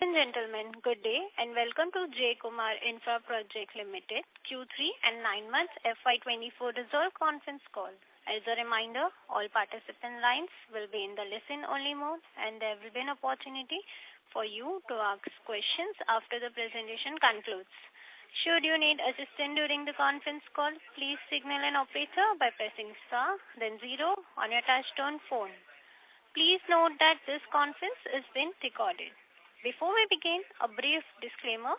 and gentlemen, good day and welcome to Kumar Infraprojects Limited Q3 and 9 months FY2024 result conference call. As a reminder, all participant lines will be in the listen-only mode and there will be an opportunity for you to ask questions after the presentation concludes. Should you need assistance during the conference call, please signal an operator by pressing star then 0 on your touch-tone phone. Please note that this conference is being recorded. Before we begin, a brief disclaimer.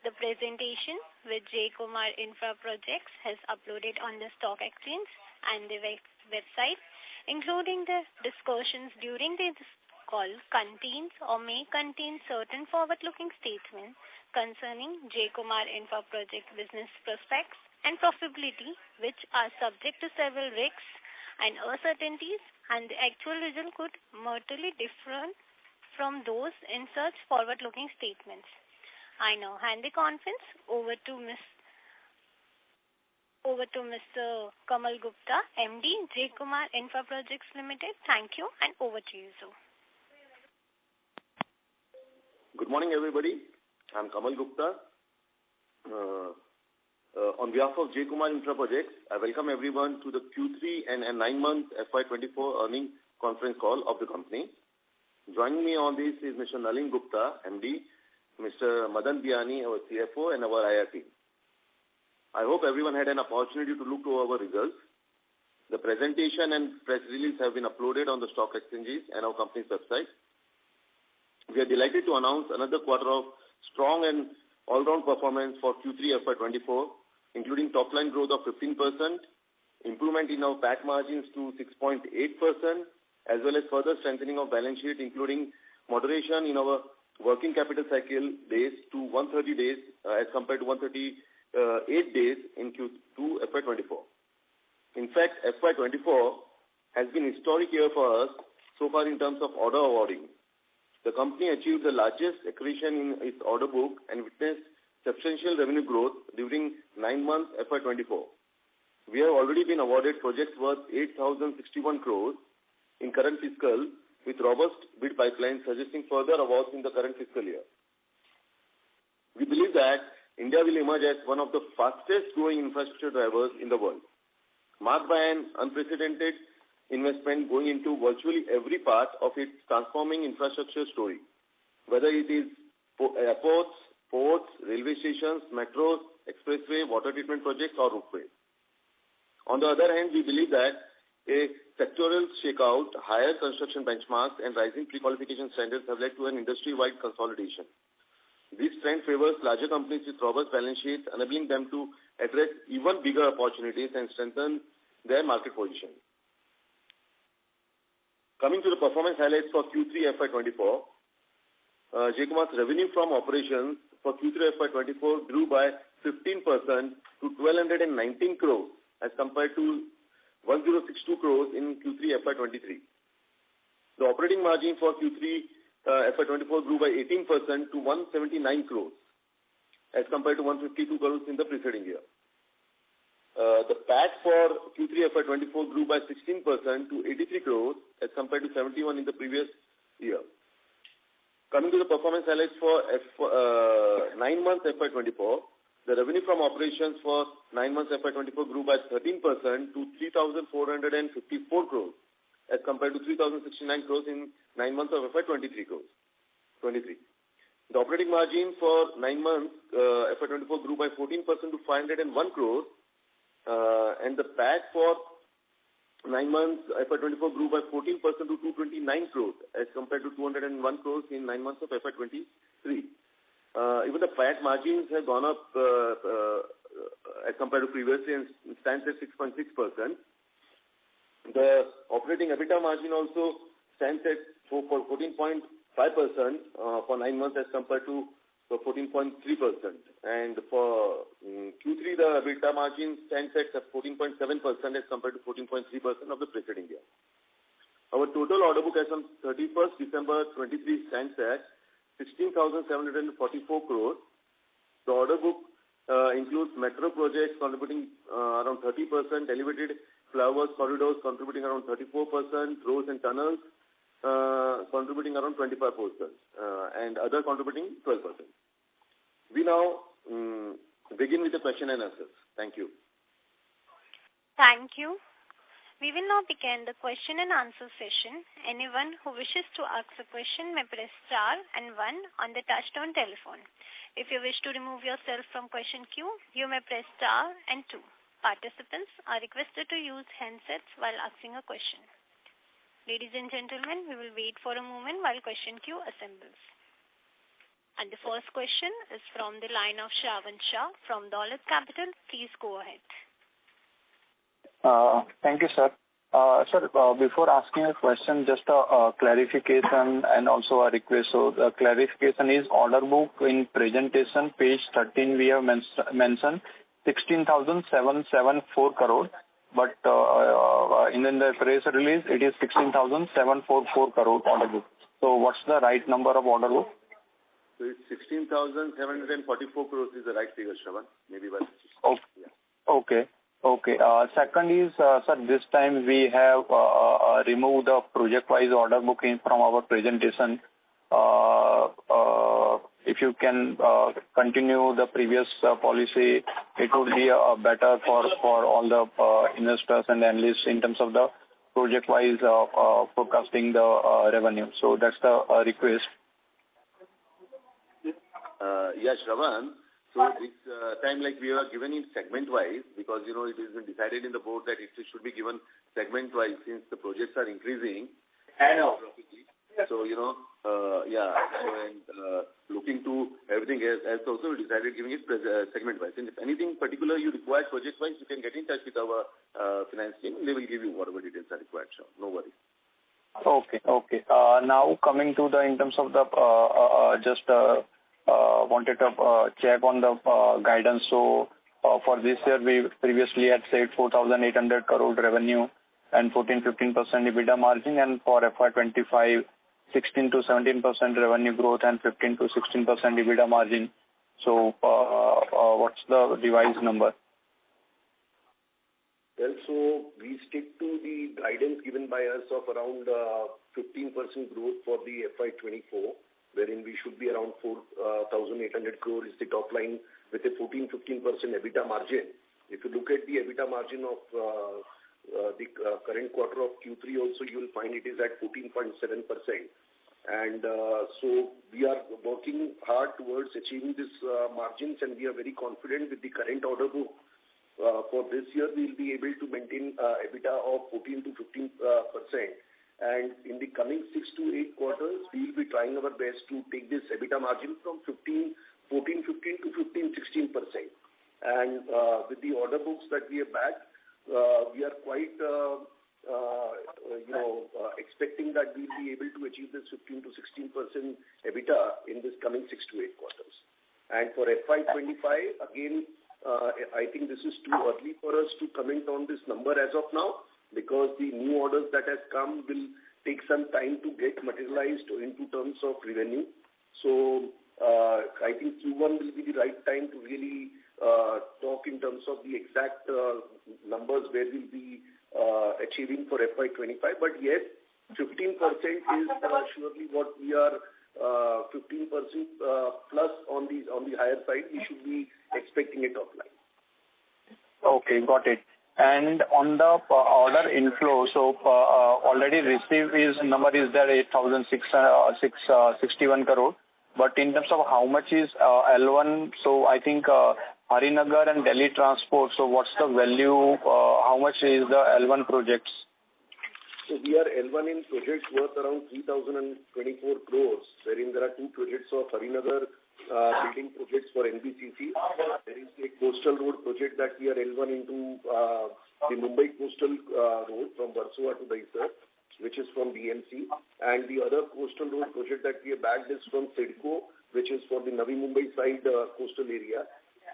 The presentation with Kumar Infraprojects has uploaded on the stock exchange and the website, including the discussions during this call contains or may contain certain forward-looking statements concerning Kumar Infraprojects business prospects and profitability, which are subject to several risks and uncertainties, and the actual result could materially differ from those in such forward-looking statements. I now hand the conference over to Mr. Kamal Gupta, MD, Kumar Infraprojects Limited. Thank you, and over to you, sir. Good morning, everybody. I'm Kamal Gupta. On behalf of Kumar Infraprojects, I welcome everyone to the Q3 and 9 months FY24 earnings conference call of the company. Joining me on this is Mr. Nalin Gupta, MD, Mr. Madan Biyani, our CFO, and our IR team. I hope everyone had an opportunity to look to our results. The presentation and press release have been uploaded on the stock exchanges and our company's website. We are delighted to announce another quarter of strong and all-round performance for Q3 FY24, including top-line growth of 15%, improvement in our PAT margins to 6.8%, as well as further strengthening of balance sheet, including moderation in our working capital cycle days to 130 days as compared to 138 days in Q2 FY24. In fact, FY24 has been a historic year for us so far in terms of order awarding. The company achieved the largest accretion in its order book and witnessed substantial revenue growth during 9 months FY24. We have already been awarded projects worth 8,061 crores in current fiscal with robust bid pipeline suggesting further awards in the current fiscal year. We believe that India will emerge as one of the fastest growing infrastructure drivers in the world, marked by an unprecedented investment going into virtually every part of its transforming infrastructure story, whether it is airports, ports, railway stations, metros, expressway, water treatment projects or roadways. On the other hand, we believe that a sectoral shakeout, higher construction benchmarks and rising pre-qualification standards have led to an industry-wide consolidation. This trend favors larger companies with robust balance sheets, enabling them to address even bigger opportunities and strengthen their market position. Coming to the performance highlights for Q3 FY24, Kumar's revenue from operations for Q3 FY24 grew by 15% to 1,219 crores as compared to 1,062 crores in Q3 FY23. The operating margin for Q3 FY24 grew by 18% to 179 crores as compared to 152 crores in the preceding year. The PAT for Q3 FY24 grew by 16% to 83 crores as compared to 71 in the previous year. Coming to the performance highlights for 9 months FY24, the revenue from operations for 9 months FY24 grew by 13% to 3,454 crores as compared to 3,069 crores in 9 months of FY23. The operating margin for 9 months FY24 grew by 14% to 501 crores and the PAT for 9 months FY24 grew by 14% to 229 crores as compared to 201 crores in 9 months of FY23. Even the PAT margins have gone up as compared to previously and stands at 6.6%. The operating EBITDA margin also stands at 14.5% for 9 months as compared to 14.3%. And for Q3, the EBITDA margin stands at 14.7% as compared to 14.3% of the preceding year. Our total order book as on 31st December 23 stands at 16,744 crores. The order book includes metro projects contributing around 30%, elevated flyovers corridors contributing around 34%, roads and tunnels contributing around 25%, and other contributing 12%. We now begin with the question and answers. Thank you. Thank you. We will now begin the question and answer session. Anyone who wishes to ask a question may press star and 1 on the touchtone telephone. If you wish to remove yourself from question queue, you may press star and 2. Participants are requested to use handsets while asking a question. Ladies and gentlemen, we will wait for a moment while question queue assembles. And the first question is from the line of Shravan Shah from Dolat Capital. Please go ahead. Thank you, sir. Sir, before asking a question, just a clarification and also a request. So the clarification is order book in presentation, page 13, we have mentioned 16,774 crore. But in the press release, it is 16,744 crore order book. So what's the right number of order book? So it's 16,744 crores is the right figure, Shravan. Maybe by Okay. Second is, sir, this time we have removed the project-wise order booking from our presentation. If you can continue the previous policy, it would be better for all the investors and analysts in terms of the project-wise forecasting the revenue. So that's the request. Yes, Shravan. So this time, like we are given in segment-wise, because, it has been decided in the board that it should be given segment-wise since the projects are increasing. I know. So, looking to everything else also, we decided giving it segment-wise. And if anything particular you require project-wise, you can get in touch with our finance team. They will give you whatever details are required, sure. No worries. Okay. Now coming to in terms of the wanted to check on the guidance. So for this year, we previously had said 4,800 crore revenue and 14-15% EBITDA margin, and for FY25, 16 to 17% revenue growth and 15 to 16% EBITDA margin. So what's the revised number? Well, so we stick to the guidance given by us of around 15% growth for the FY24, wherein we should be around 4,800 crore is the top line with a 14-15% EBITDA margin. If you look at the EBITDA margin of the current quarter of Q3 also, you will find it is at 14.7%. And so we are working hard towards achieving these margins, and we are very confident with the current order book. For this year, we will be able to maintain EBITDA of 14 to 15%. And in the coming 6 to 8 quarters, we will be trying our best to take this EBITDA margin from 14-15 to 15-16%. And with the order books that we have bagged, we are quite, expecting that we will be able to achieve this 15 to 16% EBITDA in this coming 6 to 8 quarters. And for FY25, again, I think this is too early for us to comment on this number as of now, because the new orders that has come will take some time to get materialized into terms of revenue. So I think Q1 will be the right time to really talk in terms of the exact numbers where we'll be achieving for FY25. But yes, 15% is surely what we are, 15% plus on the higher side, we should be expecting a top line. Okay, got it. And on the order inflow, so already received number is there 8,661 crore. But in terms of how much is L1, so I think Harinagar and Delhi Transport, so what's the value, how much is the L1 projects? So we are L1 in projects worth around 3,024 crores, wherein there are two projects of Harinagar building projects for NBCC. There is a coastal road project that we are L1 into the Mumbai coastal road from Versova to Dahisar, which is from BMC. And the other coastal road project that we have bagged is from CIDCO, which is for the Navi Mumbai side coastal area.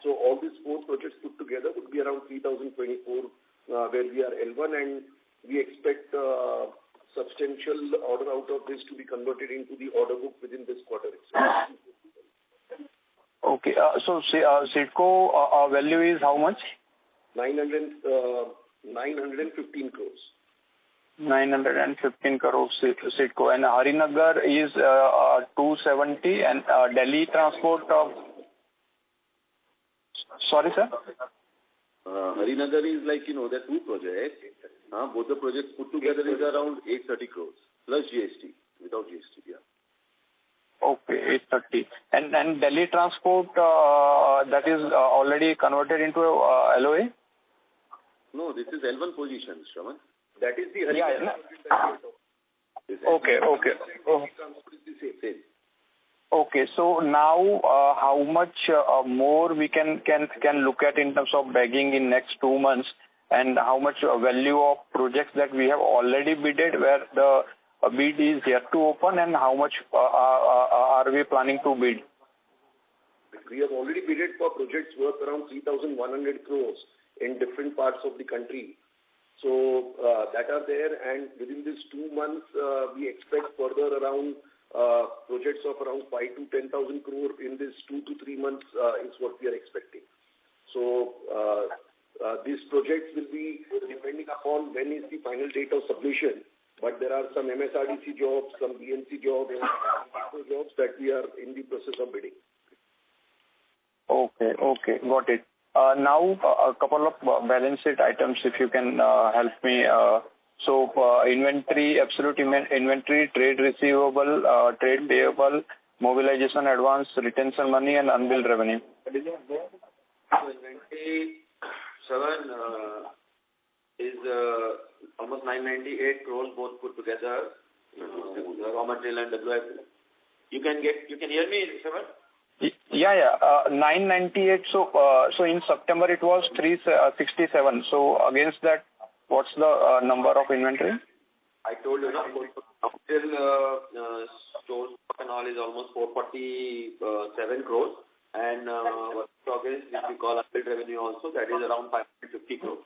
So all these four projects put together would be around 3,024, where we are L1, and we expect substantial order out of this to be converted into the order book within this quarter itself. Okay. So CIDCO value is how much? 915 crores. 915 crores CIDCO. And Harinagar is 270 and Delhi Transport of... Sorry, sir? Harinagar is like, there are two projects. Both the projects put together is around 830 crores plus GST, without GST, yeah. Okay, 830. And Delhi Transport, that is already converted into LOA? No, this is L1 position, Shravan. That is the Okay. Okay, so now how much more we can look at in terms of bagging in next 2 months, and how much value of projects that we have already bidded where the bid is yet to open, and how much are we planning to bid? We have already bidded for projects worth around 3,100 crores in different parts of the country. So that are there, and within these 2 months, we expect further around projects of around 5,000 to 10,000 crore in this 2 to 3 months is what we are expecting. So these projects will be depending upon when is the final date of submission. But there are some MSRDC jobs, some BNC jobs, and other jobs that we are in the process of bidding. Okay, got it. Now, a couple of balance sheet items, if you can help me. So, inventory, absolute inventory, trade receivable, trade payable, mobilization advance, retention money, and unbilled revenue. Inventory, Shravan, is almost 998 crores both put together, raw material and WIP. You can hear me, Shravan? Yeah. 998. So in September it was 367. So against that, what's the number of inventory? I told you, still stores and all is almost 447 crores, and against which we call unbilled revenue also, that is around 550 crores.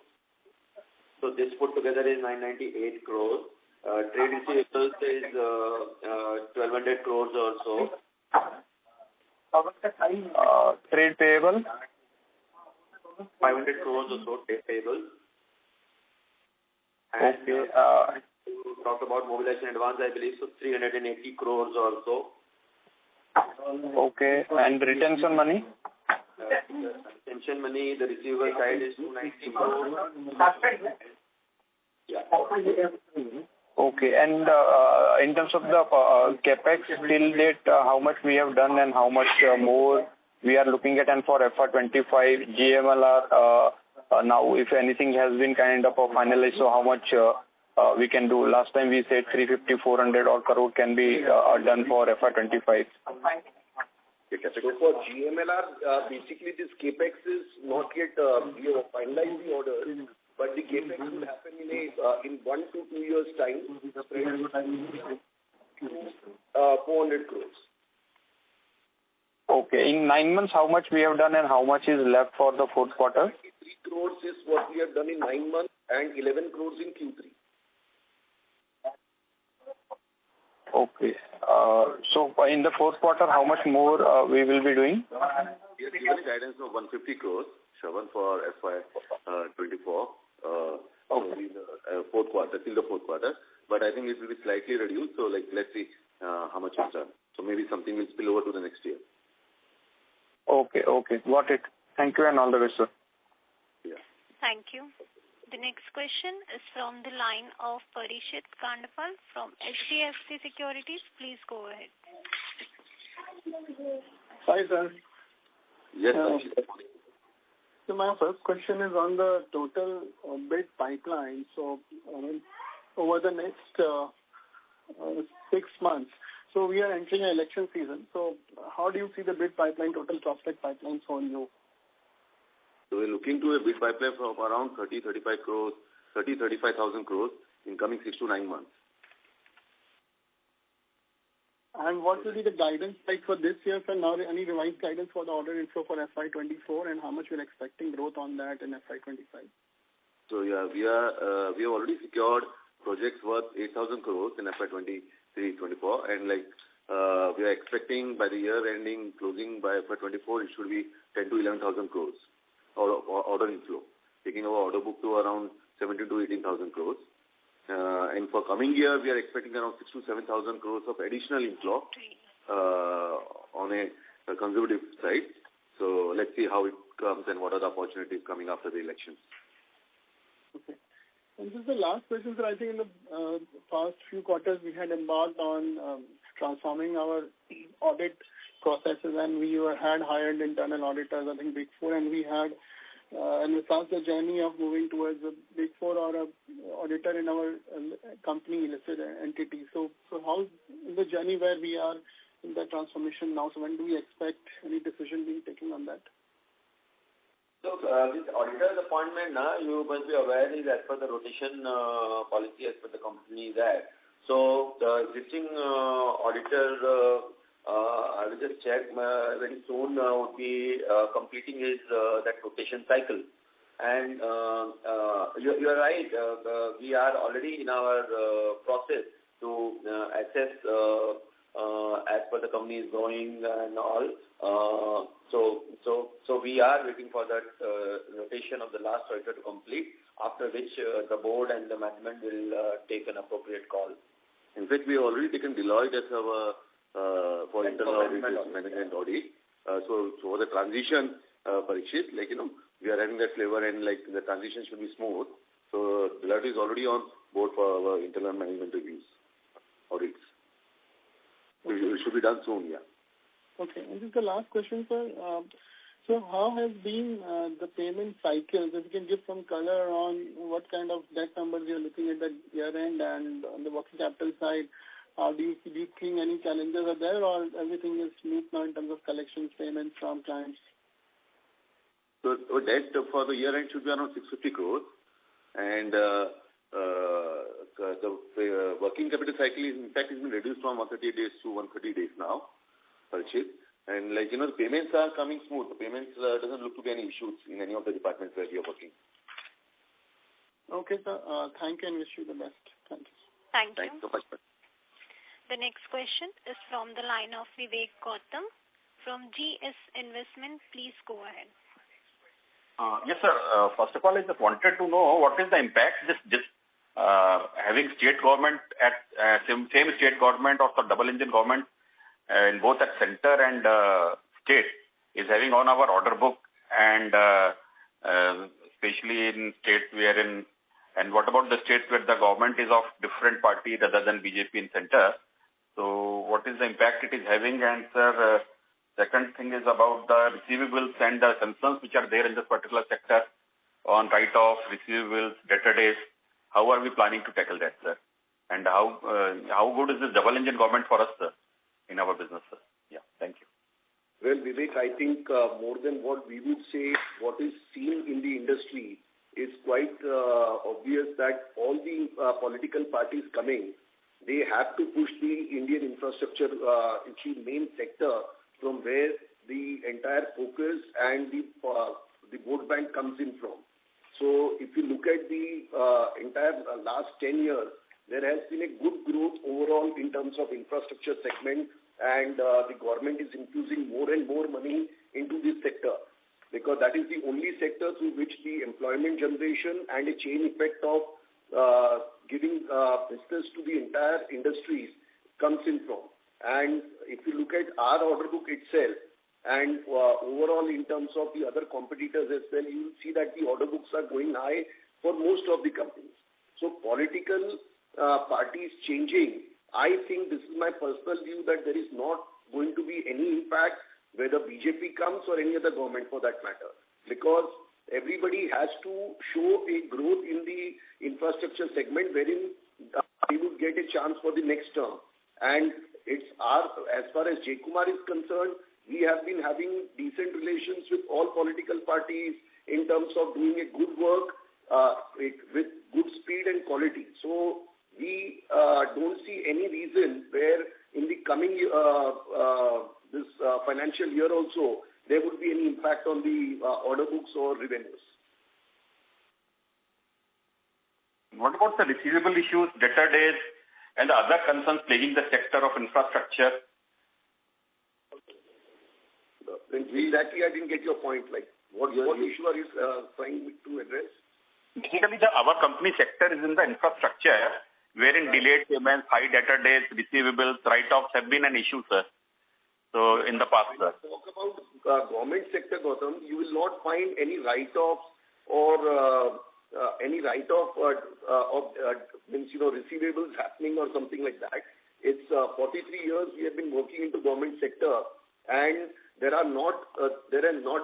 So this put together is 998 crores. Trade receivables is 1,200 crores or so. Trade payable? 500 crores or so, trade payable. And okay. Talked about mobilization advance, I believe, so 380 crores or so. Okay. And retention money? Retention money, the receivable side is 290 crores. Yeah. Okay. And in terms of the capex till date, how much we have done and how much more we are looking at, and for FY25 GMLR, now if anything has been kind of finalized, so how much we can do? Last time we said 350-400 or crore can be done for FY25. So for GMLR, basically this capex is not yet we have finalized the order, but the capex will happen in 1 to 2 years time, 400 crores. Okay. In 9 months, how much we have done and how much is left for the fourth quarter? 3 crores is what we have done in 9 months and 11 crores in Q3. Okay. So in the fourth quarter, how much more we will be doing? We have given guidance of 150 crores, Shravan, for FY24. Okay. Fourth quarter, till the fourth quarter. But I think it will be slightly reduced. So let's see how much is done. So maybe something will spill over to the next year. Okay. Got it. Thank you and all the best, sir. Yeah. Thank you. The next question is from the line of Parishit Kandpal from HDFC Securities. Please go ahead. Hi, sir. Yes, So my first question is on the total bid pipeline. So over the next 6 months, so we are entering an election season. So how do you see the bid pipeline, total prospect pipeline for you? So we're looking to a bid pipeline of around 35,000 crores in coming 6 to 9 months. And what will be the guidance like for this year, sir? Now, any revised guidance for the order inflow for FY24, and how much you're expecting growth on that in FY25? So yeah, we have already secured projects worth 8,000 crores in FY23-24, and we are expecting by the year ending closing by FY24, it should be 10 to 11,000 crores order inflow, taking our order book to around 17 to 18,000 crores. And for coming year, we are expecting around 6,000 to 7,000 crores of additional inflow on a conservative side. So let's see how it comes and what are the opportunities coming after the elections. Okay. And this is the last question, sir. I think in the past few quarters, we had embarked on transforming our audit processes, and we had hired internal auditors, I think Big Four, and we had and we started the journey of moving towards a Big Four or a auditor in our company listed entity. So how is the journey where we are in the transformation now? So when do we expect any decision being taken on that? So this auditor's appointment, you must be aware, is as per the rotation policy as per the Companies Act. So the existing auditor, I will just check very soon, would be completing his that rotation cycle. And you are right. We are already in our process to assess as per the company is going and all. So we are waiting for that rotation of the last auditor to complete, after which the board and the management will take an appropriate call. In fact, we have already taken Deloitte as our for internal management audit. So for the transition, Parikshit, we are having that flavor and the transition should be smooth. So Deloitte is already on board for our internal management reviews, audits. Okay. It should be done soon, yeah. Okay. And this is the last question, sir. So how has been the payment cycles? If you can give some color on what kind of debt numbers you're looking at the year end, and on the working capital side, do you think any challenges are there, or everything is smooth now in terms of collections, payments from clients? So debt for the year end should be around 650 crores. And the working capital cycle is, in fact, has been reduced from 130 days to 130 days now, Parikshit. And the payments are coming smooth. The payments doesn't look to be any issues in any of the departments where we are working. Okay, sir. Thank you and wish you the best. Thank you. Thank you. Thanks so much. The next question is from the line of Vivek Gautam from GS Investment. Please go ahead. Yes, sir. First of all, I just wanted to know what is the impact this having state government at same state government or the double engine government in both at center and state is having on our order book, and especially in states wherein, and what about the states where the government is of different party rather than BJP in center? So what is the impact it is having? And sir, second thing is about the receivables and the concerns which are there in this particular sector on write-off, receivables, debtor days. How are we planning to tackle that, sir? And how good is this double engine government for us, sir, in our business, sir? Yeah, thank you. Well, Vivek, I think more than what we would say, what is seen in the industry is quite obvious that all the political parties coming, they have to push the Indian infrastructure, the main sector from where the entire focus and the vote bank comes in from. So if you look at the entire last 10 years, there has been a good growth overall in terms of infrastructure segment, and the government is infusing more and more money into this sector, because that is the only sector through which the employment generation and a chain effect of giving business to the entire industries comes in from. And if you look at our order book itself, and overall in terms of the other competitors as well, you will see that the order books are going high for most of the companies. So political parties changing, I think this is my personal view that there is not going to be any impact whether BJP comes or any other government for that matter, because everybody has to show a growth in the infrastructure segment wherein they would get a chance for the next term. And it's as far as J. Kumar is concerned, we have been having decent relations with all political parties in terms of doing a good work with good speed and quality. So we don't see any reason where in the coming this financial year also there would be any impact on the order books or revenues. What about the receivable issues, debtor days, and the other concerns plaguing the sector of infrastructure? Exactly, I didn't get your point. Like, what issue are you trying to address? Basically, our company sector is in the infrastructure, wherein delayed payments, high debtor days, receivables, write-offs have been an issue, sir. So, in the past, sir. When you talk about government sector, Gautam, you will not find any write-offs or any write-off of receivables happening or something like that. It's 43 years we have been working into government sector, and there have not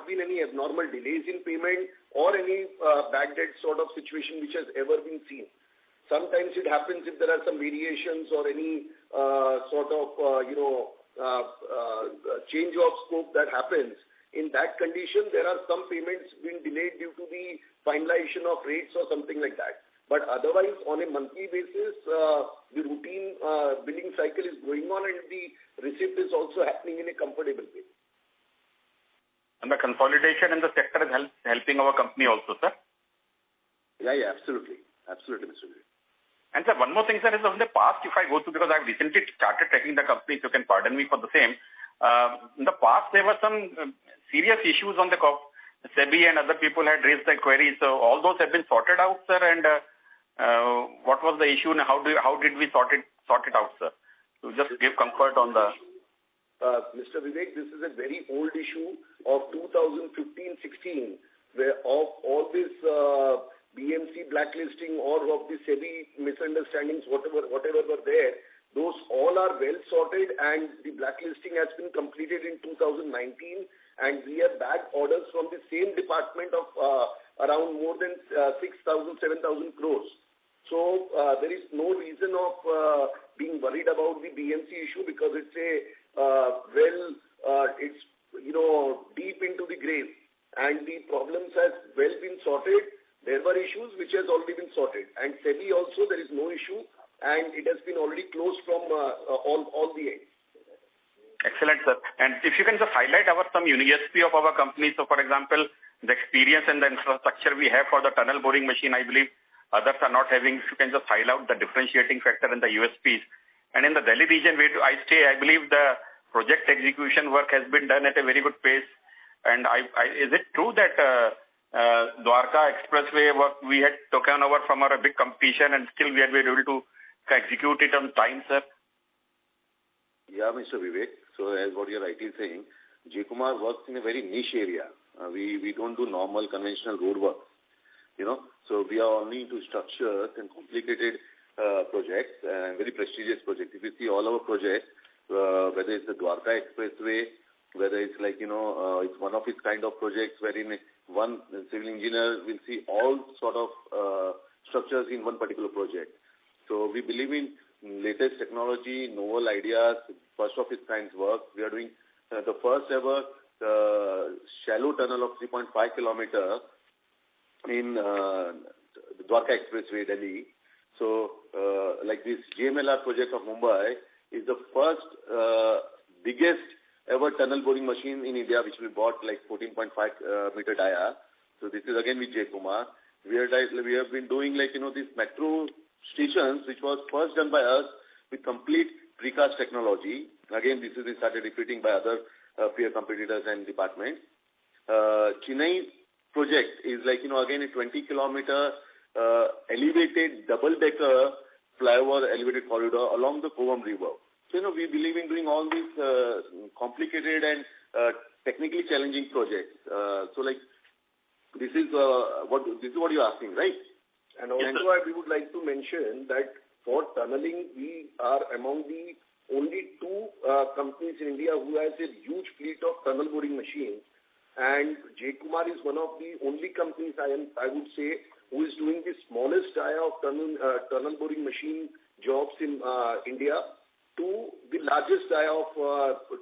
been any abnormal delays in payment or any bad debt sort of situation which has ever been seen. Sometimes it happens if there are some variations or any sort of change of scope that happens. In that condition, there are some payments being delayed due to the finalization of rates or something like that. But otherwise, on a monthly basis, the routine billing cycle is going on, and the receipt is also happening in a comfortable way. And the consolidation in the sector is helping our company also, sir? Yeah, absolutely. Absolutely, Mr. Vivek. And sir, one more thing, sir, is of the past, if I go through, because I've recently started tracking the company, if you can pardon me for the same. In the past, there were some serious issues on the SEBI and other people had raised their queries. So all those have been sorted out, sir. And what was the issue and how did we sort it out, sir? To just give comfort on the... Mr. Vivek, this is a very old issue of 2015-16, where of all this BMC blacklisting or of the SEBI misunderstandings, whatever were there, those all are well sorted, and the blacklisting has been completed in 2019, and we have back orders from the same department of around more than 6,000, 7,000 crores. So there is no reason of being worried about the BMC issue, because it's it's deep into the grave, and the problems has well been sorted. There were issues which has already been sorted, and SEBI also there is no issue, and it has been already closed from all the ends. Excellent, sir. And if you can just highlight some USP of our company. So, for example, the experience and the infrastructure we have for the tunnel boring machine, I believe others are not having. If you can just highlight the differentiating factor and the USPs. And in the Delhi region where I stay, I believe the project execution work has been done at a very good pace. And is it true that Dwarka Expressway work we had taken over from our big competition, and still we had been able to execute it on time, sir? Yeah, Mr. Vivek. So as what you're rightly saying, J. Kumar works in a very niche area. We don't do normal conventional road work. So we are only into structures and complicated projects, and very prestigious projects. If you see all our projects, whether it's the Dwarka Expressway, whether it's it's one of its kind of projects wherein one civil engineer will see all sort of structures in one particular project. So we believe in latest technology, novel ideas, first of its kind work. We are doing the first ever shallow tunnel of 3.5 kilometers in the Dwarka Expressway, Delhi. So like this GMLR project of Mumbai is the first biggest ever tunnel boring machine in India, which we bought like 14.5 meter dia. So this is again with J. Kumar. We have been doing these metro stations, which was first done by us with complete precast technology. Again, we started repeating by other peer competitors and departments. Chennai project is again a 20 kilometer elevated double-decker flyover elevated corridor along the Kovam River. So, we believe in doing all these complicated and technically challenging projects. This is what you're asking, right? And also, we would like to mention that for tunneling, we are among the only two companies in India who has a huge fleet of tunnel boring machines. And J. Kumar is one of the only companies, I would say, who is doing the smallest dia of tunnel boring machine jobs in India to the largest dia of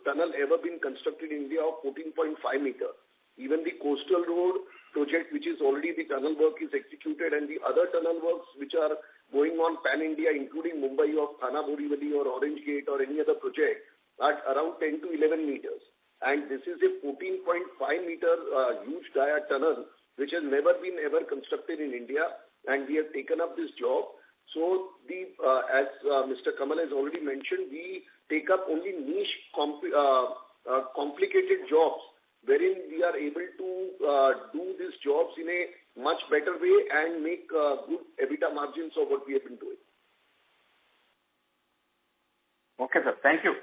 tunnel ever been constructed in India of 14.5 meter. Even the coastal road project, which is already the tunnel work is executed, and the other tunnel works which are going on pan-India, including Mumbai of Thana Borivali or Orange Gate or any other project, at around 10 to 11 meters. And this is a 14.5 meter huge dia tunnel, which has never been ever constructed in India, and we have taken up this job. So, as Mr. Kamal has already mentioned, we take up only niche, complicated jobs, wherein we are able to do these jobs in a much better way and make good EBITDA margins of what we have been doing. Okay, sir. Thank you.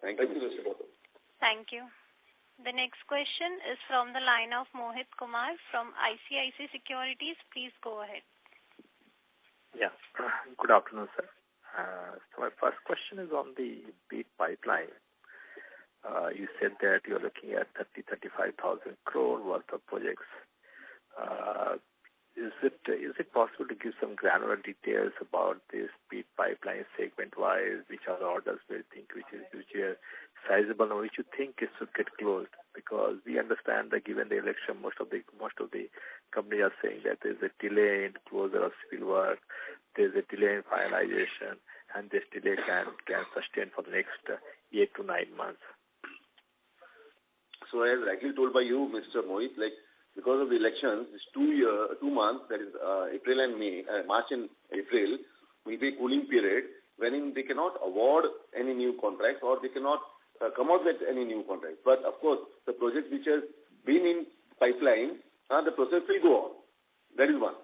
Thank you, Mr. Gautam. Thank you. The next question is from the line of Mohit Kumar from ICICI Securities. Please go ahead. Yeah. Good afternoon, sir. So my first question is on the bid pipeline. You said that you're looking at 35,000 crore worth of projects. Is it possible to give some granular details about this bid pipeline segment-wise? Which are the orders we think which are sizable and which you think it should get closed? Because we understand that given the election, most of the companies are saying that there's a delay in closure of civil work, there's a delay in finalization, and this delay can sustain for the next 8 to 9 months. So as rightly told by you, Mr. Mohit, because of the elections, it's 2 months, that is April and May, March and April, will be a cooling period wherein they cannot award any new contracts or they cannot come out with any new contracts. But of course, the project which has been in pipeline, the process will go on. That is one.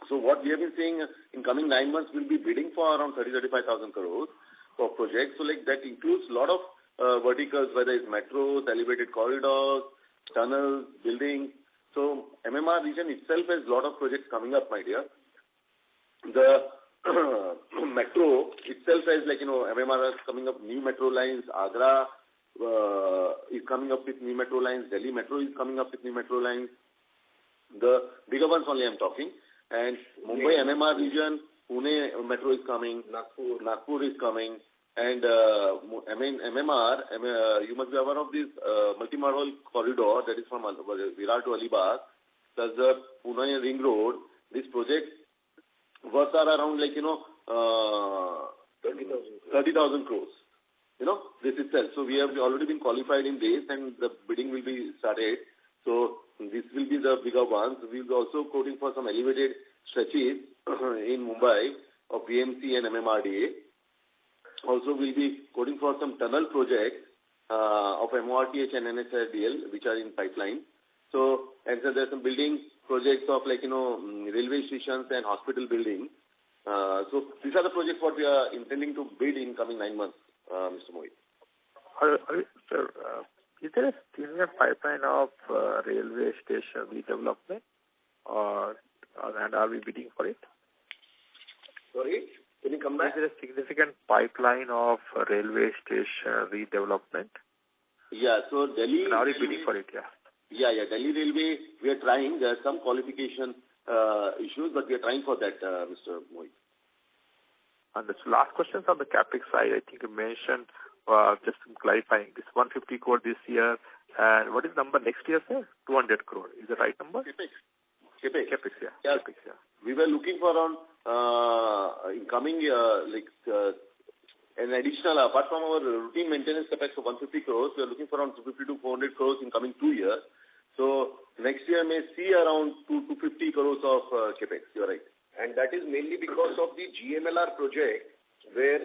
So what we have been saying in coming 9 months, we'll be bidding for around 35,000 crores for projects. So that includes a lot of verticals, whether it's metros, elevated corridors, tunnels, buildings. So MMR region itself has a lot of projects coming up, my dear. The metro itself has MMR is coming up, new metro lines. Agra is coming up with new metro lines. Delhi Metro is coming up with new metro lines. The bigger ones only I'm talking. And Mumbai MMR region, Pune Metro is coming. Nagpur is coming. And MMR, you must be aware of this multimodal corridor that is from Virar to Alibag, plus the Pune Ring Road. This project worth are around 30,000 crores. This itself. So we have already been qualified in this, and the bidding will be started. So this will be the bigger ones. We'll be also quoting for some elevated stretches in Mumbai of BMC and MMRDA. Also, we'll be quoting for some tunnel projects of MORTH and NHIDL, which are in pipeline. So, and so there's some building projects of railway stations and hospital buildings. So these are the projects what we are intending to bid in coming 9 months, Mr. Mohit. Sir, is there a similar pipeline of railway station redevelopment, and are we bidding for it? Sorry? Can you come back? Is there a significant pipeline of railway station redevelopment? Yeah, so Delhi... And are we bidding for it, yeah? Yeah, Delhi Railway, we are trying. There are some qualification issues, but we are trying for that, Mr. Mohit. And the last question on the capex side, I think you mentioned, just clarifying, this 150 crore this year, and what is the number next year, sir? 200 crore. Is the right number? Capex, yeah. Yeah. Capex, yeah. We were looking for around in coming an additional, apart from our routine maintenance capex of 150 crores, we are looking for around 250 to 400 crores in coming 2 years. So next year may see around 250 crores of capex. You are right. And that is mainly because of the GMLR project, where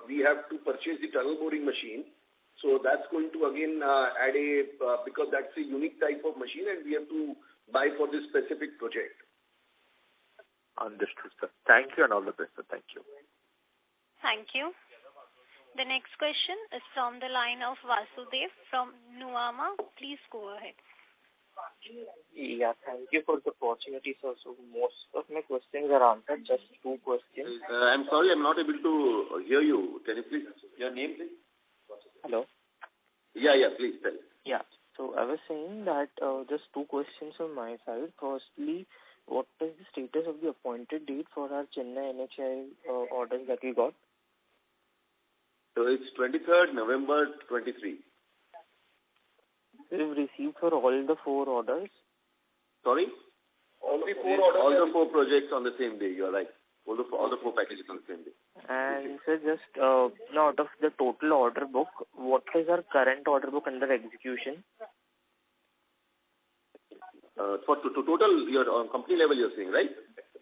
we have to purchase the tunnel boring machine. So that's going to again add because that's a unique type of machine and we have to buy for this specific project. Understood, sir. Thank you and all the best, sir. Thank you. Thank you. The next question is from the line of Vasudev from Nuvama. Please go ahead. Yeah, thank you for the opportunity, sir. So most of my questions are answered. Just 2 questions. I'm sorry, I'm not able to hear you. Can you please, your name, please? Hello? Yeah, please tell. Yeah. So I was saying that just 2 questions on my side. Firstly, what is the status of the appointed date for our Chennai NHI orders that we got? So it's 23rd November 23. We've received for all the 4 orders. Sorry? All the 4 orders. All the 4 projects on the same day. You're right. All the 4 packages on the same day. And so just out of the total order book, what is our current order book under execution? For total, your company level, you're saying, right?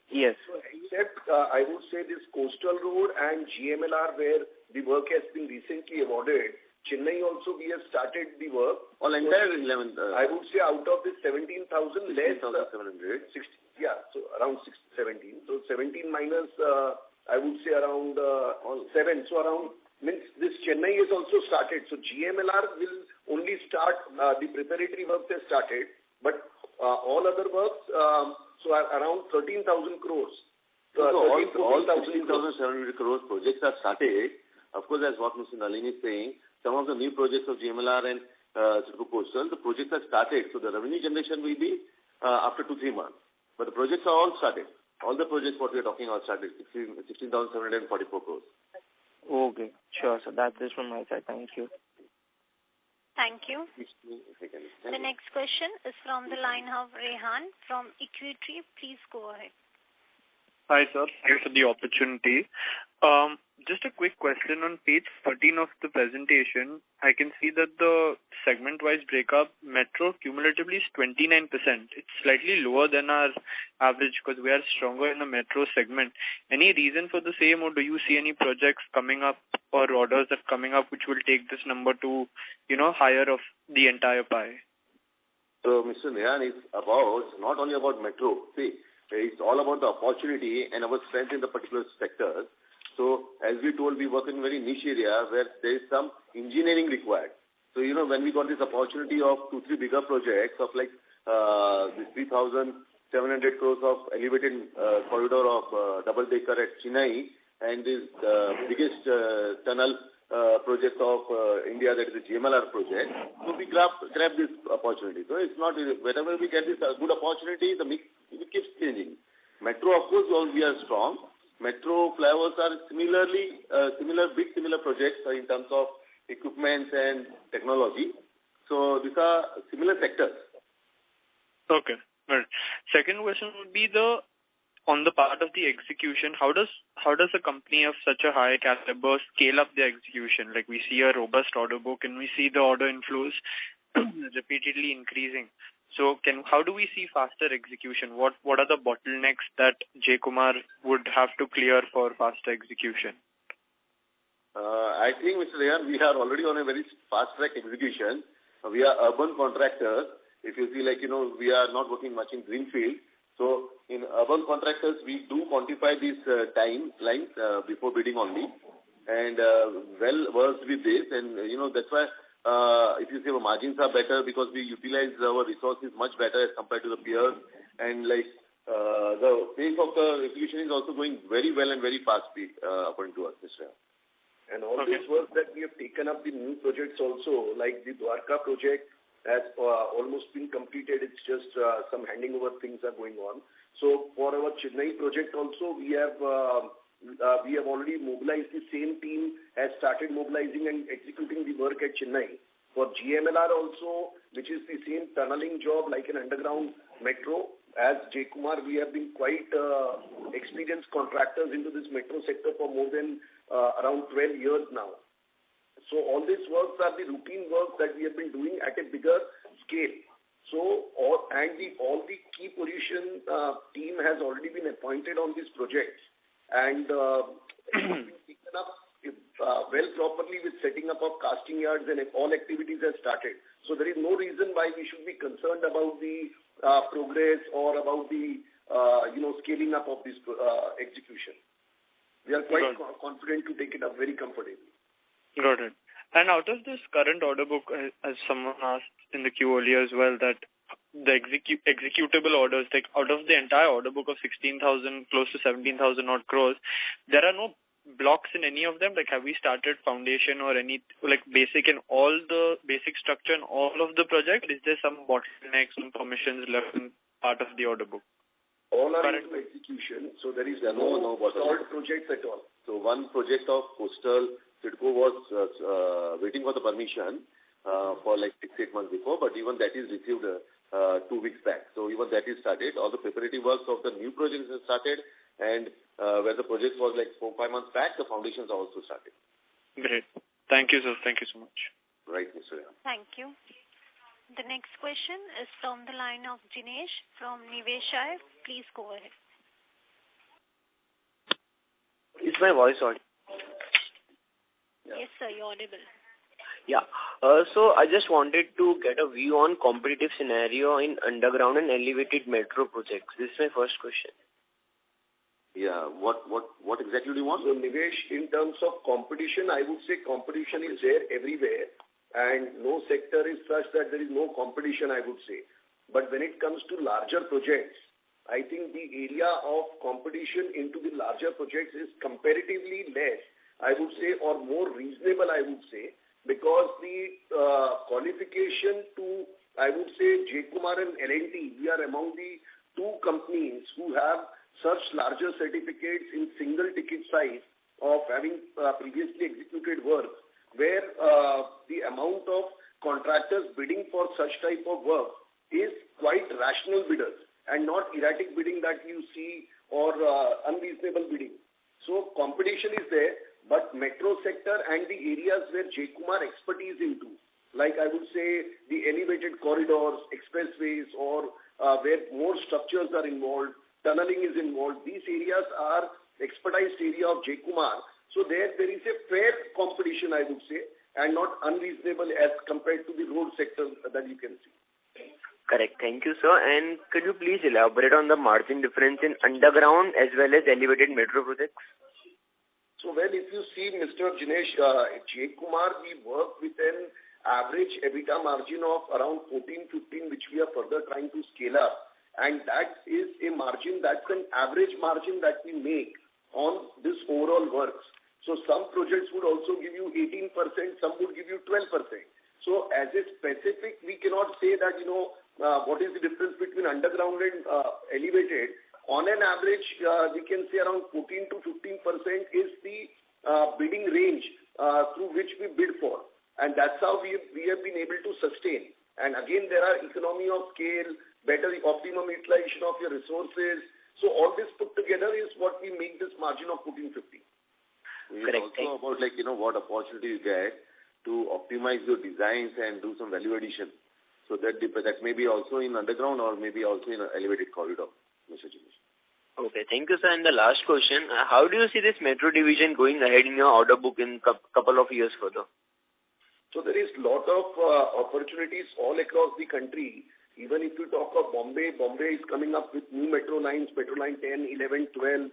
Yes. Except, I would say this Coastal Road and GMLR, where the work has been recently awarded, Chennai also we have started the work. All entire 11. I would say out of this 17,000 less. 16,700. 60, yeah, so around 17. So 17 minus, I would say around 7. So around, means this Chennai is also started. So GMLR will only start, the preparatory works have started, but all other works, so around 13,000 crores. So all 16,700 crores projects are started. Of course, as what Mr. Nalin is saying, some of the new projects of GMLR and Sidco Coastal, the projects are started. So the revenue generation will be after 2-3 months. But the projects are all started. All the projects what we are talking about started, 16,744 crores. Okay, sure. So that's it from my side. Thank you. Thank you. The next question is from the line of Rehan from Equity. Please go ahead. Hi, sir. Thanks for the opportunity. Just a quick question. On page 13 of the presentation, I can see that the segment-wise breakup, metro cumulatively is 29%. It's slightly lower than our average because we are stronger in the metro segment. Any reason for the same, or do you see any projects coming up or orders that are coming up which will take this number to, higher of the entire pie? So, Mr. Rehan, it's not only about metro. See, it's all about the opportunity and our strength in the particular sectors. So, as we told, we work in a very niche area where there is some engineering required. So, when we got this opportunity of 2-3 bigger projects of like this 3,700 crores of elevated corridor of double-decker at Chennai and this biggest tunnel project of India, that is the GMLR project. So, we grab this opportunity. So, it's not, whenever we get this good opportunity, the mix it keeps changing. Metro, of course, we are strong. Metro flyovers are similar projects in terms of equipment and technology. So these are similar sectors. Okay. Right. Second question would be on the part of the execution. How does a company of such a high caliber scale up their execution? Like we see a robust order book and we see the order inflows repeatedly increasing. So how do we see faster execution? What are the bottlenecks that J. Kumar would have to clear for faster execution? I think, Mr. Rehan, we are already on a very fast-track execution. We are urban contractors. If you see, we are not working much in greenfield. So in urban contractors, we do quantify these timelines before bidding only. And well versed with this. And, that's why if you say our margins are better because we utilize our resources much better as compared to the peers. And the pace of the execution is also going very well and very fast according to us, Mr. And all this work that we have taken up the new projects also, like the Dwarka project has almost been completed. It's just some handing over things are going on. So for our Chennai project also, we have already mobilized. The same team has started mobilizing and executing the work at Chennai. For GMLR also, which is the same tunneling job like an underground metro, as J. Kumar, we have been quite experienced contractors into this metro sector for more than around 12 years now. So all these works are the routine work that we have been doing at a bigger scale. So all the key position team has already been appointed on these projects, and taken up well properly with setting up of casting yards, and all activities have started. So there is no reason why we should be concerned about the progress or about the scaling up of this execution. We are quite confident to take it up very comfortably. Got it. And out of this current order book, as someone asked in the queue earlier as well, that the executable orders, like out of the entire order book of 16,000, close to 17,000 odd crores, there are no blocks in any of them? Like, have we started foundation or any, basic in all the basic structure in all of the project? Is there some bottlenecks and permissions left in part of the order book? All are into execution, so there is no stalled projects at all. So one project of Coastal Sidco was waiting for the permission for 6-8 months before, but even that is received 2 weeks back. So even that is started. All the preparatory works of the new projects have started, and where the project was 4-5 months back, the foundations are also started. Great. Thank you, sir. Thank you so much. Right, Mr. Ram. Thank you. The next question is from the line of Jinesh from Niveshaay. Please go ahead. Is my voice audible? Yes, sir, you're audible. Yeah. So I just wanted to get a view on competitive scenario in underground and elevated metro projects. This is my first question. Yeah. What exactly do you want? So Nivesh, in terms of competition, I would say competition is there everywhere, and no sector is such that there is no competition, I would say. But when it comes to larger projects, I think the area of competition into the larger projects is comparatively less, I would say, or more reasonable, I would say, because the qualification to, I would say, J. Kumar and L&T, we are among the two companies who have such larger certificates in single ticket size of having previously executed work, where the amount of contractors bidding for such type of work is quite rational bidders and not erratic bidding that you see or unreasonable bidding. So competition is there, but metro sector and the areas where J. Kumar expertise into, like I would say the elevated corridors, expressways, or where more structures are involved, tunneling is involved, these areas are expertise area of J. Kumar. So there is a fair competition, I would say, and not unreasonable as compared to the road sector that you can see. Correct. Thank you, sir. And could you please elaborate on the margin difference in underground as well as elevated metro projects? So, well, if you see, Mr. Jinesh, J. Kumar, we work with an average EBITDA margin of around 14-15, which we are further trying to scale up. And that is a margin, that's an average margin that we make on this overall works. So some projects would also give you 18%, some would give you 12%. So as a specific, we cannot say that, what is the difference between underground and elevated. On an average, we can say around 14 to 15% is the bidding range through which we bid for. And that's how we have been able to sustain. And again, there are economy of scale, better optimum utilization of your resources. So all this put together is what we make this margin of 14-15. It's also about what opportunity you get to optimize your designs and do some value addition. So that may be also in underground or maybe also in an elevated corridor, Mr. Jinesh. Okay, thank you, sir. And the last question, how do you see this metro division going ahead in your order book in couple of years further? So there is lot of opportunities all across the country. Even if you talk of Bombay is coming up with new metro lines, Metro Line 10, 11, 12.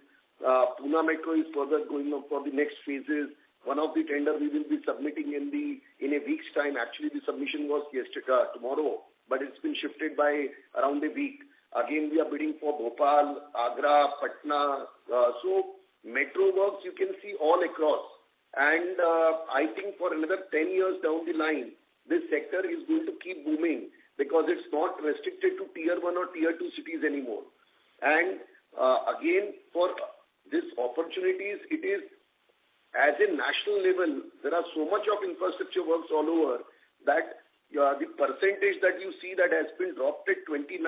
Pune Metro is further going up for the next phases. One of the tender we will be submitting in a week's time. Actually, the submission was tomorrow, but it's been shifted by around a week. Again, we are bidding for Bhopal, Agra, Patna. So metro works you can see all across. And I think for another 10 years down the line, this sector is going to keep booming because it's not restricted to tier 1 or tier 2 cities anymore. And again, for these opportunities, it is as a national level, there are so much of infrastructure works all over that the percentage that you see that has been dropped at 29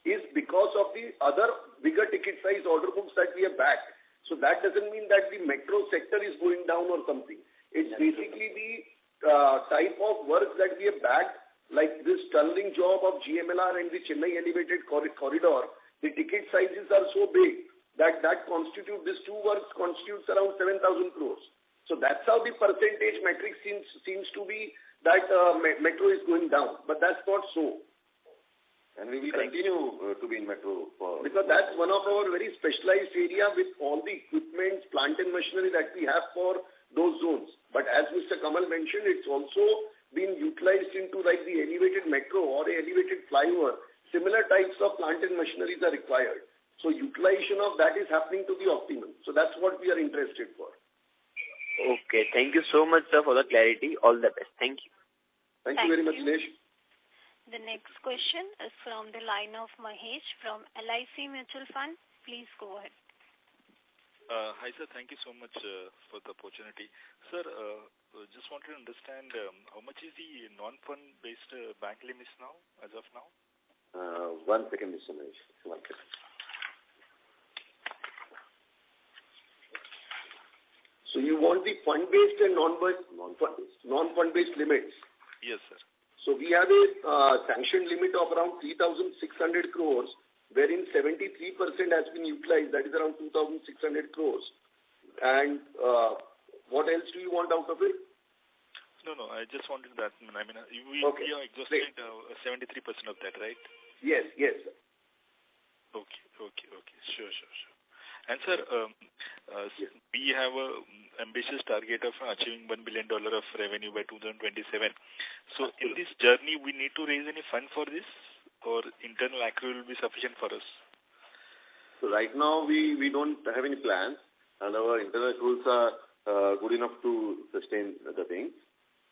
is because of the other bigger ticket size order books that we have backed. So that doesn't mean that the metro sector is going down or something. It's basically the type of work that we have backed, like this tunneling job of GMLR and the Chennai elevated corridor. The ticket sizes are so big that these two works constitutes around 7,000 crores. So that's how the percentage metric seems to be that metro is going down. But that's not so. And we will continue to be in metro. Because that's one of our very specialized area with all the equipment, plant and machinery that we have for those zones. But as Mr. Kamal mentioned, it's also been utilized into like the elevated metro or a elevated flyover. Similar types of plant and machineries are required. So utilization of that is happening to the optimum. So that's what we are interested for. Okay. Thank you so much, sir, for the clarity. All the best. Thank you. Thank you very much, Nilesh. The next question is from the line of Mahesh from LIC Mutual Fund. Please go ahead. Hi, sir. Thank you so much for the opportunity. Sir, just wanted to understand how much is the non-fund based bank limits now, as of now? 1 second, Mr. Mahesh. 1 second. So you want the fund-based and non-fund-based limits? Yes, sir. So we have a sanctioned limit of around 3,600 crores, wherein 73% has been utilized. That is around 2,600 crores. And what else do you want out of it? No, I just wanted that. I mean, we are exhausted 73% of that, right? Yes. Okay. Sure. And sir, we have a ambitious target of achieving $1 billion of revenue by 2027. So in this journey, we need to raise any fund for this, or internal accrual will be sufficient for us? So right now, we don't have any plans, and our internal accruals are good enough to sustain the thing.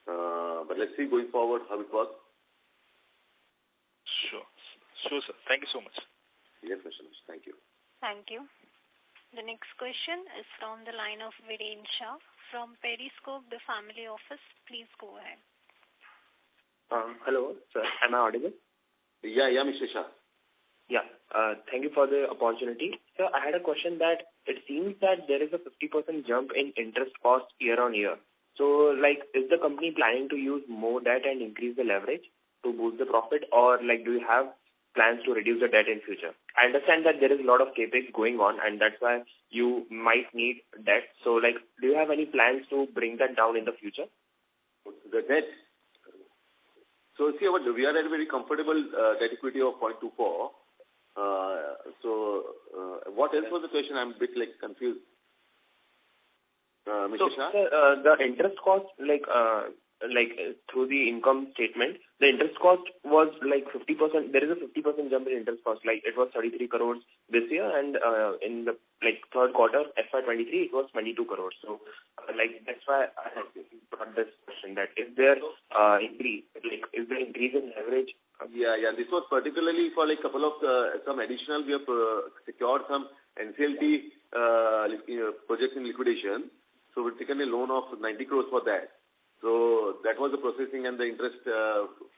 But let's see going forward how it works. Sure, sir. Thank you so much. Yes, Mr. Nish. Thank you. Thank you. The next question is from the line of Viren Shah from Periscope, the family office. Please go ahead. Hello, sir. Am I audible? Yeah, Mr. Shah. Yeah. Thank you for the opportunity. Sir, I had a question that it seems that there is a 50% jump in interest cost year on year. So, is the company planning to use more debt and increase the leverage to boost the profit, or do you have plans to reduce the debt in future? I understand that there is a lot of capex going on, and that's why you might need debt. So, do you have any plans to bring that down in the future? The debt. So, see, we are at a very comfortable debt equity of 0.24. What else was the question? I'm a bit confused. Mr. Shah? The interest cost, through the income statement, the interest cost was 50%. There is a 50% jump in interest cost. It was 33 crores this year, and in the third quarter, FY23, it was 22 crores. So, that's why I had brought this question, that is there increase in leverage? Yeah. This was particularly for couple of some additional. We have secured some NCLT projects in liquidation. So we've taken a loan of 90 crores for that. So that was the processing and the interest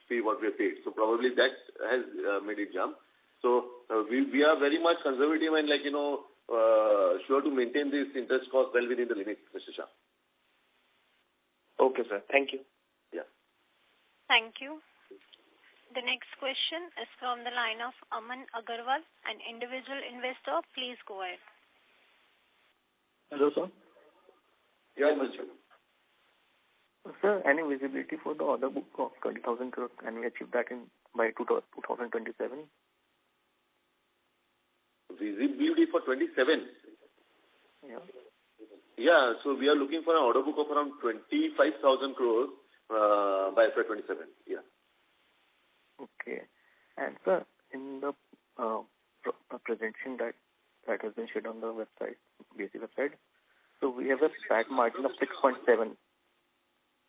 fee what we have paid. So probably that has made it jump. So we are very much conservative and sure to maintain this interest cost well within the limit, Mr. Shah. Okay, sir. Thank you. Yeah. Thank you. The next question is from the line of Aman Agarwal, an individual investor. Please go ahead. Hello, sir. Yeah, Mr. Sir, any visibility for the order book of 20,000 crores? Can we achieve that by 2027? Visibility for 27? Yeah. Yeah, so we are looking for an order book of around 25,000 crores by FY27. Yeah. Okay. And sir, in the presentation that has been shared on the website, BSE website, so we have a PAT margin of 6.7.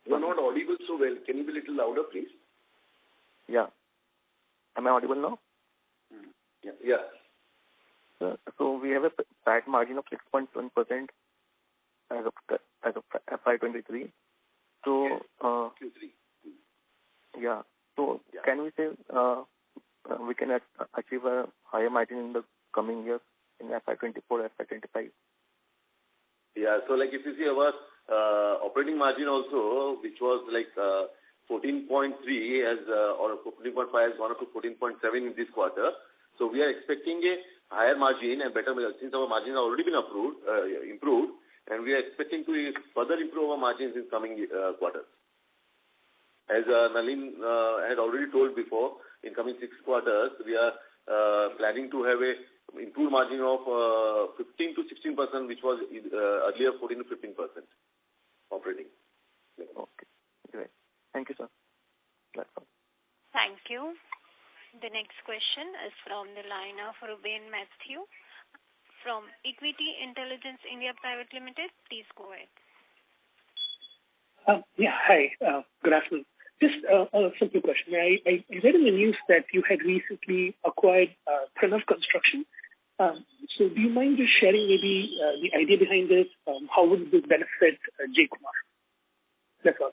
You're not audible so well. Can you be a little louder, please? Yeah. Am I audible now? Yeah. So we have a PAT margin of 6.1% as of FY23. So Q3. Yeah. So can we say we can achieve a higher margin in the coming years in FY24, FY25? Yeah. So if you see our operating margin also, which was 14.3 as or 14.5 has gone up to 14.7 in this quarter. So we are expecting a higher margin and better since our margins have already been improved, and we are expecting to further improve our margins in coming quarters. As Nalin had already told before, in coming 6 quarters, we are planning to have a improved margin of 15 to 16%, which was earlier 14 to 15% operating. Okay. Great. Thank you, sir. That's all. Thank you. The next question is from the line of Ruben Matthew from Equity Intelligence India Private Limited. Please go ahead. Hi. Good afternoon. Just a simple question. I read in the news that you had recently acquired Pranav Construction. So do you mind just sharing maybe the idea behind this? How would this benefit J. Kumar? That's all.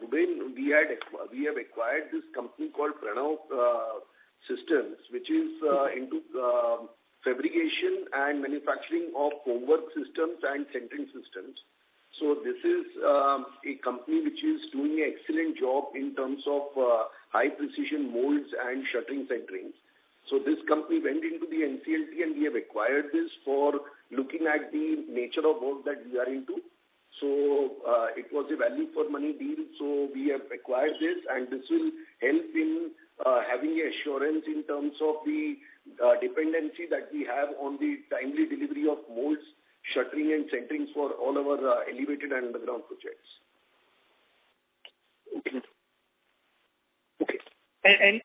Ruben, we have acquired this company called Pranav Systems, which is into fabrication and manufacturing of homework systems and centering systems. So this is a company which is doing an excellent job in terms of high precision molds and shuttering centerings. So this company went into the NCLT and we have acquired this for looking at the nature of work that we are into. So it was a value for money deal. So we have acquired this, and this will help in having assurance in terms of the dependency that we have on the timely delivery of molds, shuttering and centering for all our elevated and underground projects. Okay. Okay. And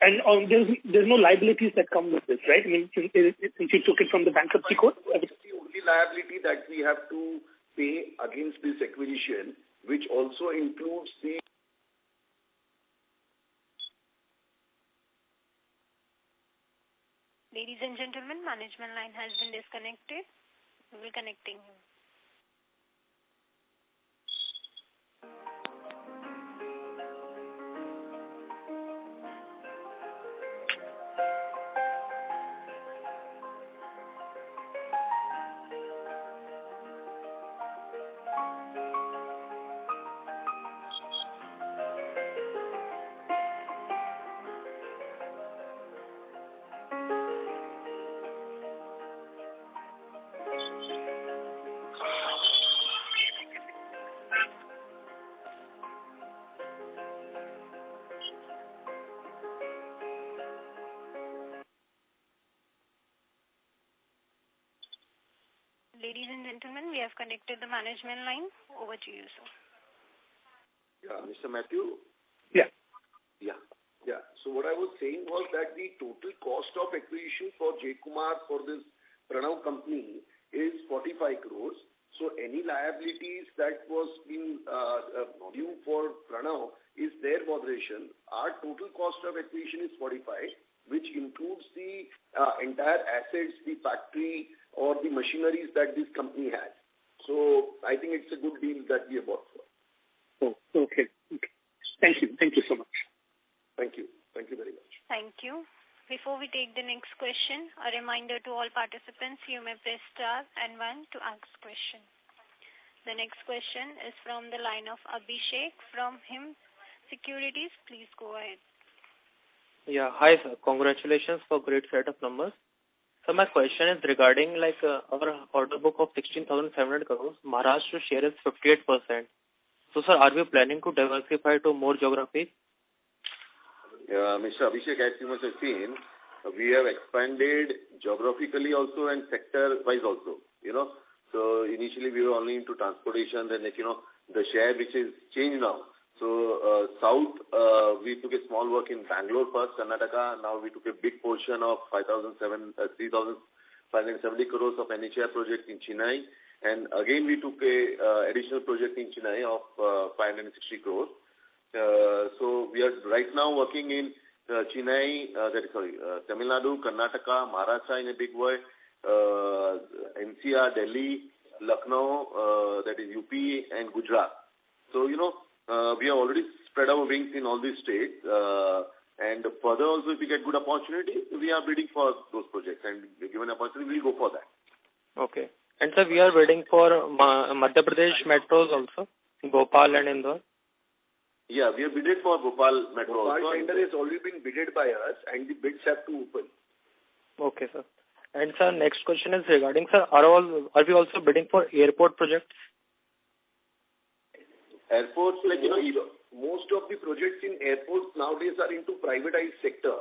there's no liabilities that come with this, right? I mean, since you took it from the bankruptcy court? It's the only liability that we have to pay against this acquisition, which also includes the... Ladies and gentlemen, management line has been disconnected. We will connecting you. Ladies and gentlemen, we have connected the management line. Over to you, sir. Yeah, Mr. Matthew? Yeah. Yeah. Yeah. So what I was saying was that the total cost of acquisition for J. Kumar for this Pranav company is 45 crores. So any liabilities that was being due for Pranav is their moderation. Our total cost of acquisition is 45, which includes the entire assets, the factory, or the machineries that this company has. So I think it's a good deal that we have bought for. Oh, okay. Okay. Thank you. Thank you so much. Thank you. Thank you very much. Thank you. Before we take the next question, a reminder to all participants, you may press star and 1 to ask question. The next question is from the line of Abhishek from HIM Securities. Please go ahead. Yeah. Hi, sir. Congratulations for great set of numbers. So my question is regarding our order book of 16,700 crores. Maharashtra share is 58%. So, sir, are we planning to diversify to more geographies? Mr. Abhishek, as you must have seen, we have expanded geographically also and sector-wise also, So initially we were only into transportation, then the share which is changed now. So South, we took a small work in Bangalore first, Karnataka. Now we took a big portion of 3,570 crores of NHAI project in Chennai. And again we took a additional project in Chennai of 560 crores. So we are right now working in Chennai, Tamil Nadu, Karnataka, Maharashtra in a big way, NCR, Delhi, Lucknow, that is UP, and Gujarat. So, we have already spread our wings in all these states. And further also, if we get good opportunity, we are bidding for those projects. And given opportunity, we'll go for that. Okay. And sir, we are bidding for Madhya Pradesh metros also, Bhopal and Indore. Yeah, we have bidded for Bhopal metro Bhopal also. tender has already been bidded by us, and the bids have to open. Okay, sir. And sir, next question is regarding, sir, are we also bidding for airport projects? Airports, most of the projects in airports nowadays are into privatized sector.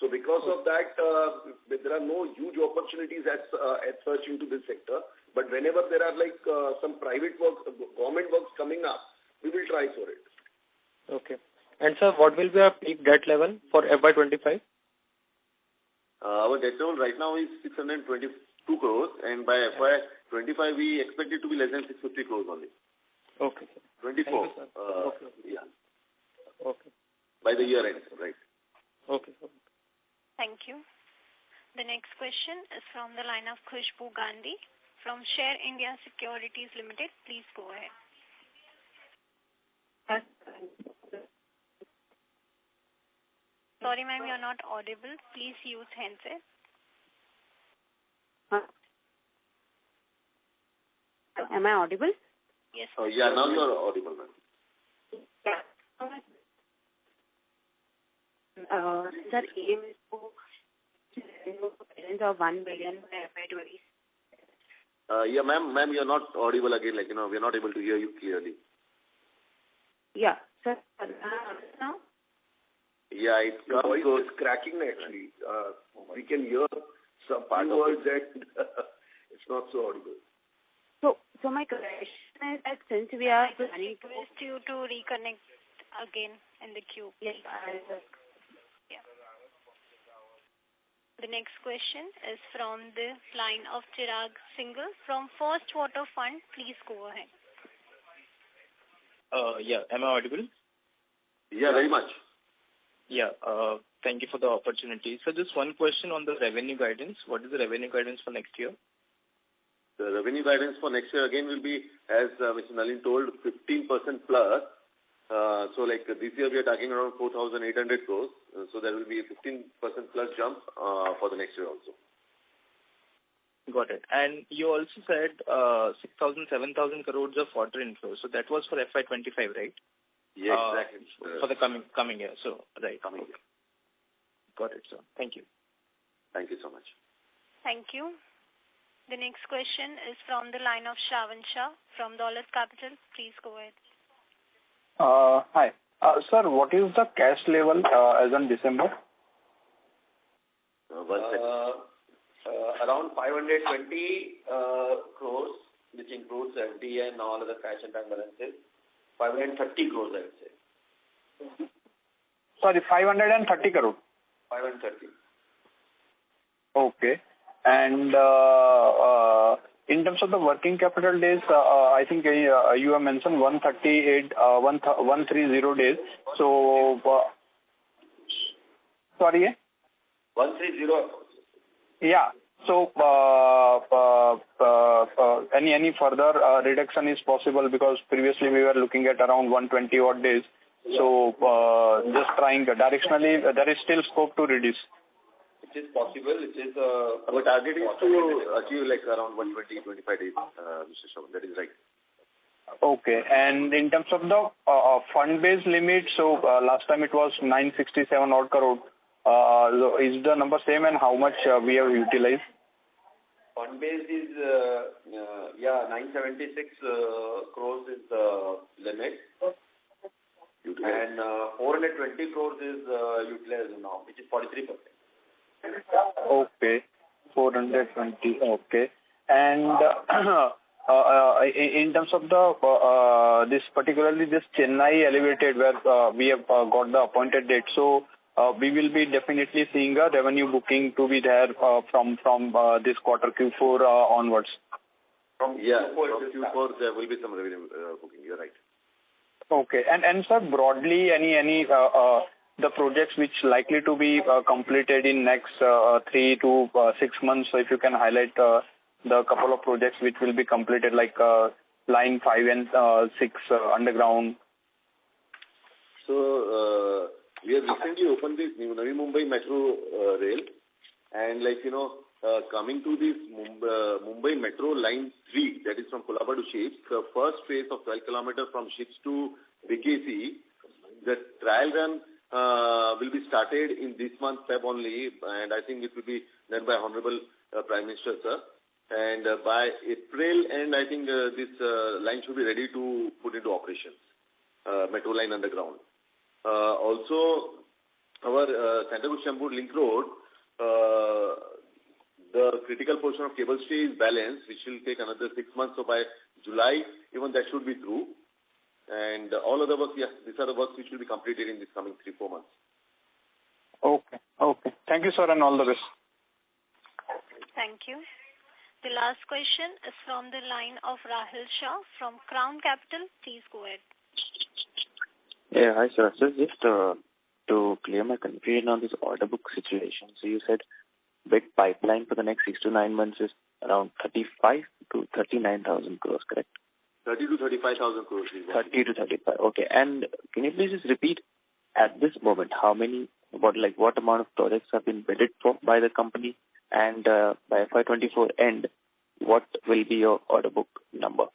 So because of that, there are no huge opportunities as such into this sector. But whenever there are some private work, government works coming up, we will try for it. Okay. And sir, what will be our peak debt level for FY25? Our debt level right now is 622 crores, and by FY25 we expect it to be less than 650 crores only. Okay, sir. 24. Thank you, sir. Okay. Yeah. Okay. By the year end, right. Okay, sir. Thank you. The next question is from the line of Khushbu Gandhi from Share India Securities Limited. Please go ahead. Sorry, ma'am, you're not audible. Please use handset. Am I audible? Yes. Yeah, now you are audible, ma'am. Sir, aim is to of 1 billion by FY20. Yeah, ma'am, you're not audible again. Like, we're not able to hear you clearly. Yeah, sir. Now? Yeah, your voice is cracking actually. We can hear some part of words that it's not so audible. So my question is that since we are planning to... request you to reconnect again in the queue. Yes, Yeah. The next question is from the line of Chirag Singhal from First Water Fund. Please go ahead. Yeah, am I audible? Yeah, very much. Yeah, thank you for the opportunity. So just one question on the revenue guidance. What is the revenue guidance for next year? The revenue guidance for next year again will be, as Mr. Nalin told, 15% plus. So like this year we are talking around 4,800 crores. So there will be a 15% plus jump for the next year also. Got it. And you also said 6,000, 7,000 crores of order inflow. So that was for FY25, right? Yeah, exactly. For the coming year. So, right. Coming year. Got it, sir. Thank you. Thank you so much. Thank you. The next question is from the line of Shravan Shah from Dolat Capital. Please go ahead. Hi. Sir, what is the cash level as on December? Around 520 crores, which includes FD and all other cash and bank balances. 530 crores, I would say. Sorry, 530 crore. 530. Okay. And in terms of the working capital days, I think you have mentioned 130 days. So, sorry? 130. Yeah. So, any further reduction is possible because previously we were looking at around 120 odd days. So, just trying directionally, there is still scope to reduce. It is possible. It is our target is to achieve like around 120-25 days, Mr. Shravan. That is right. Okay. And in terms of the fund-based limit, so last time it was 967 odd crore. Is the number same and how much we have utilized? Fund base is 976 crores is the limit. And 420 crores is utilized now, which is 43%. Okay, 420. Okay, and in terms of the this particularly this Chennai elevated where we have got the appointed date, so we will be definitely seeing a revenue booking to be there from this quarter Q4 onwards. From Q4 there will be some revenue booking. You're right. Okay, and sir, broadly any the projects which likely to be completed in next 3 to 6 months. So if you can highlight the couple of projects which will be completed, like line 5 and 6 underground. So we have recently opened this new Navi Mumbai Metro rail, and coming to this Mumbai Metro line 3, that is from Colaba to Ships, the first phase of 12 kilometers from Ships to BKC, the trial run will be started in this month, Feb only, and I think it will be done by Honorable Prime Minister, sir. And by April, and I think this line should be ready to put into operations, Metro line underground. Also, our Santacruz-Chembur Link Road, the critical portion of cable stay is balanced, which will take another 6 months. So by July, even that should be through. And all other works, yes, these are the works which will be completed in this coming 3-4 months. Okay. Thank you, sir, and all the best. Thank you. The last question is from the line of Rahil Shah from Crown Capital. Please go ahead. Yeah, hi, sir. So just to clear my confusion on this order book situation. So you said bid pipeline for the next 6 to 9 months is around 35 to 39,000 crores, correct? 30 to 35,000 crores. 30 to 35. Okay. And can you please just repeat at this moment what amount of projects have been bidded for by the company, and by FY24 end, what will be your order book number?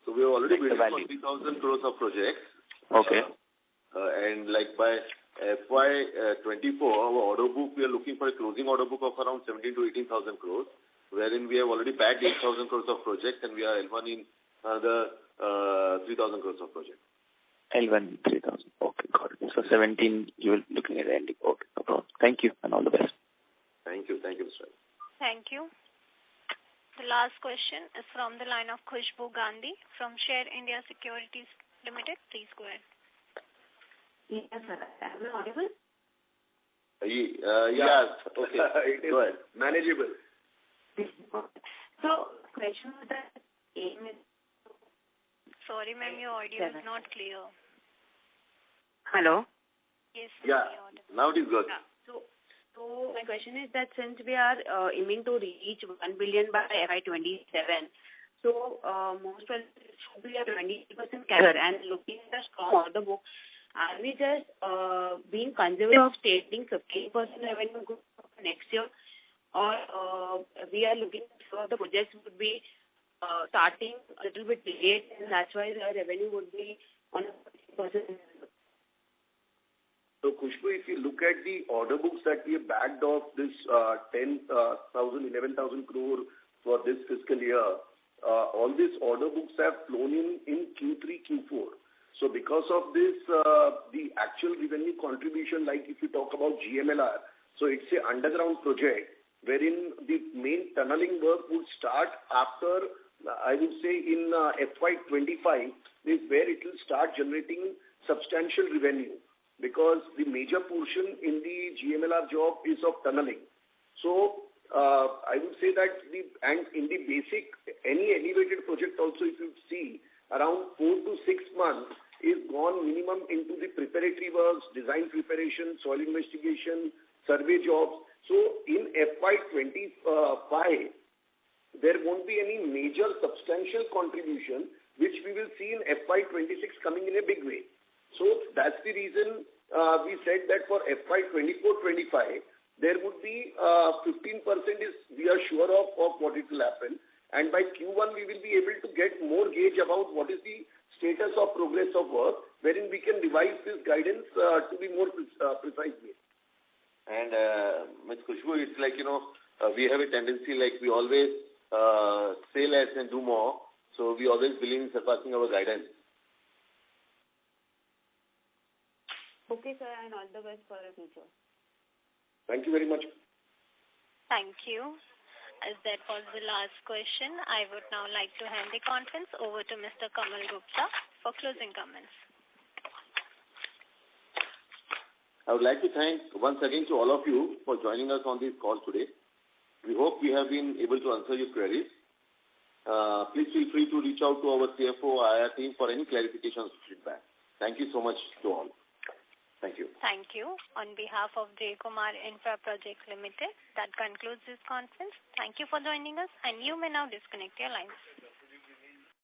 So we have already bid for 3,000 crores of projects. Okay. And by FY24, our order book, we are looking for a closing order book of around 17 to 18,000 crores. wherein we have already bagged 8,000 crores of projects and we are L1 in another 3,000 crores of projects. L1 3,000. Okay, got it. So 17, you will looking at ending. Okay, no problem. Thank you and all the best. Thank you, Mr. Thank you. The last question is from the line of Khushbu Gandhi from Share India Securities Limited. Please go ahead. Yes, sir. Am I audible? Yes. Okay. Go ahead. Manageable. So, question was that aim is... Sorry, ma'am, your audio is not clear. Hello? Yes, yeah. Now it is good. Yeah. So my question is that since we are aiming to reach 1 billion by FY27, so most of it should be a 20% CAGR, and looking at the strong order book, are we just being conservative of stating 15% revenue growth next year, or we are looking for the projects would be starting a little bit late, and that's why the revenue would be on a 15%? So, Khushbu, if you look at the order books that we have bagged off this 10,000, 11,000 crore for this fiscal year, all these order books have flown in Q3, Q4. So, because of this, the actual revenue contribution, like if you talk about GMLR, so it's a underground project wherein the main tunneling work would start after, I would say, in FY25 is where it will start generating substantial revenue, because the major portion in the GMLR job is of tunneling. So, I would say that and in the basic, any elevated project also, if you see, around 4 to 6 months is gone minimum into the preparatory works, design preparation, soil investigation, survey jobs. So, in FY25, there won't be any major substantial contribution, which we will see in FY26 coming in a big way. So that's the reason we said that for FY24-25, there would be 15% is we are sure of what it will happen. And by Q1, we will be able to get more gauge about what is the status of progress of work, wherein we can revise this guidance to be more precise. And Ms. Khushbu, it's like, we have a tendency like we always say less and do more. So we always believe in surpassing our guidance. Okay, sir, and all the best for the future. Thank you very much. Thank you. As that was the last question, I would now like to hand the conference over to Mr. Kamal Gupta for closing comments. I would like to thank once again to all of you for joining us on this call today. We hope we have been able to answer your queries. Please feel free to reach out to our CFO IR team for any clarifications or feedback. Thank you so much to all. Thank you. Thank you. On behalf of J. Kumar Infraprojects Limited, that concludes this conference. Thank you for joining us, and you may now disconnect your lines.